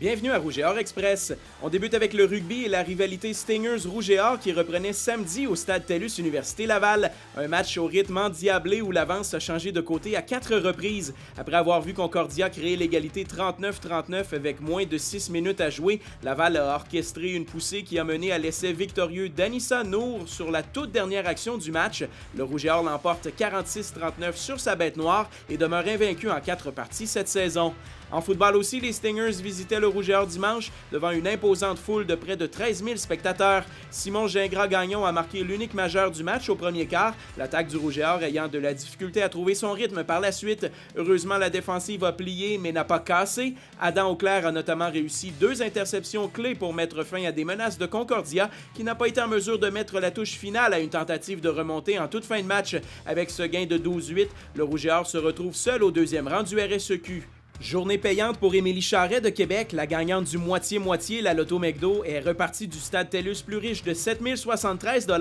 Bienvenue à Rouge et Or Express. On débute avec le rugby et la rivalité Stingers Rouge et Or qui reprenait samedi au stade TELUS Université Laval. Un match au rythme endiablé où l'avance a changé de côté à 4 reprises. Après avoir vu Concordia créer l'égalité 39-39 avec moins de 6 minutes à jouer, Laval a orchestré une poussée qui a mené à l'essai victorieux d'Anissa Nour sur la toute dernière action du match. Le Rouge et Or l'emporte 46-39 sur sa bête noire et demeure invaincu en 4 parties cette saison. En football aussi, les Stingers visitaient le Rouge et Or dimanche devant une imposante foule de près de 13 000 spectateurs. Simon Gingras-Gagnon a marqué l'unique majeur du match au premier quart, l'attaque du Rouge et Or ayant de la difficulté à trouver son rythme par la suite. Heureusement, la défensive a plié mais n'a pas cassé. Adam Auclair a notamment réussi 2 interceptions clés pour mettre fin à des menaces de Concordia qui n'a pas été en mesure de mettre la touche finale à une tentative de remontée en toute fin de match. Avec ce gain de 12-8, le Rouge et Or se retrouve seul au deuxième rang du RSEQ. Journée payante pour Émilie Charret de Québec. La gagnante du moitié-moitié, la Loto McDo, est repartie du stade TELUS plus riche de 7 073 $.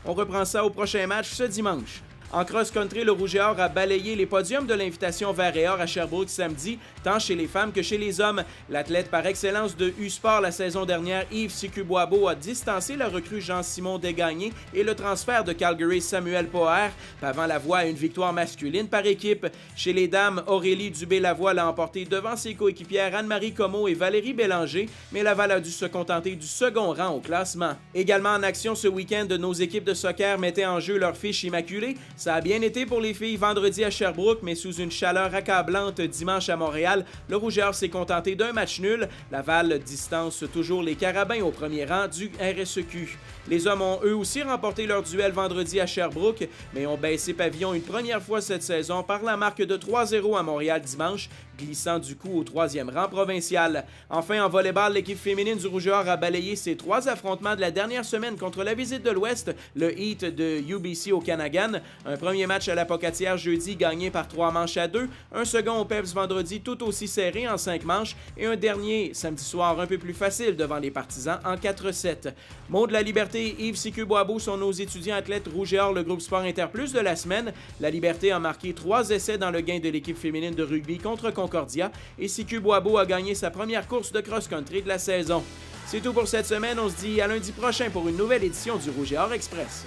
On reprend ça au prochain match ce dimanche. En cross-country, le Rouge et Or a balayé les podiums de l'invitation Vert et Or à Sherbrooke samedi, tant chez les femmes que chez les hommes. L'athlète par excellence de U-Sport la saison dernière, Yves Siku-Boisbeau, a distancé la recrue Jean-Simon Desgagnés et le transfert de Calgary Samuel Poher, pavant la voie à une victoire masculine par équipe. Chez les dames, Aurélie Dubé-Lavoie l'a emporté devant ses coéquipières Anne-Marie Comeau et Valérie Bélanger, mais Laval a dû se contenter du second rang au classement. Également en action ce week-end, nos équipes de soccer mettaient en jeu leur fiche immaculée. Ça a bien été pour les filles vendredi à Sherbrooke, mais sous une chaleur accablante dimanche à Montréal, le Rouge et Or s'est contenté d'un match nul. Laval distance toujours les Carabins au premier rang du RSEQ. Les hommes ont eux aussi remporté leur duel vendredi à Sherbrooke, mais ont baissé pavillon une première fois cette saison par la marque de 3-0 à Montréal dimanche, glissant du coup au 3e rang provincial. Enfin, en volleyball, l'équipe féminine du Rouge et Or a balayé ses 3 affrontements de la dernière semaine contre la Visite de l'Ouest, le Heat de UBC au Kanagan. Un premier match à la Pocatière jeudi gagné par 3 manches à 2, un second au Peps vendredi tout aussi serré en 5 manches et un dernier samedi soir un peu plus facile devant les Partisans en 4-7. Mot de la Liberté, Yves Siku-Boisbeau sont nos étudiants athlètes Rouge et Or, le groupe Sport Interplus de la semaine. La Liberté a marqué 3 essais dans le gain de l'équipe féminine de rugby contre Concordia et Siku-Boisbeau a gagné sa première course de cross-country de la saison. C'est tout pour cette semaine, on se dit à lundi prochain pour une nouvelle édition du Rouge et Or Express.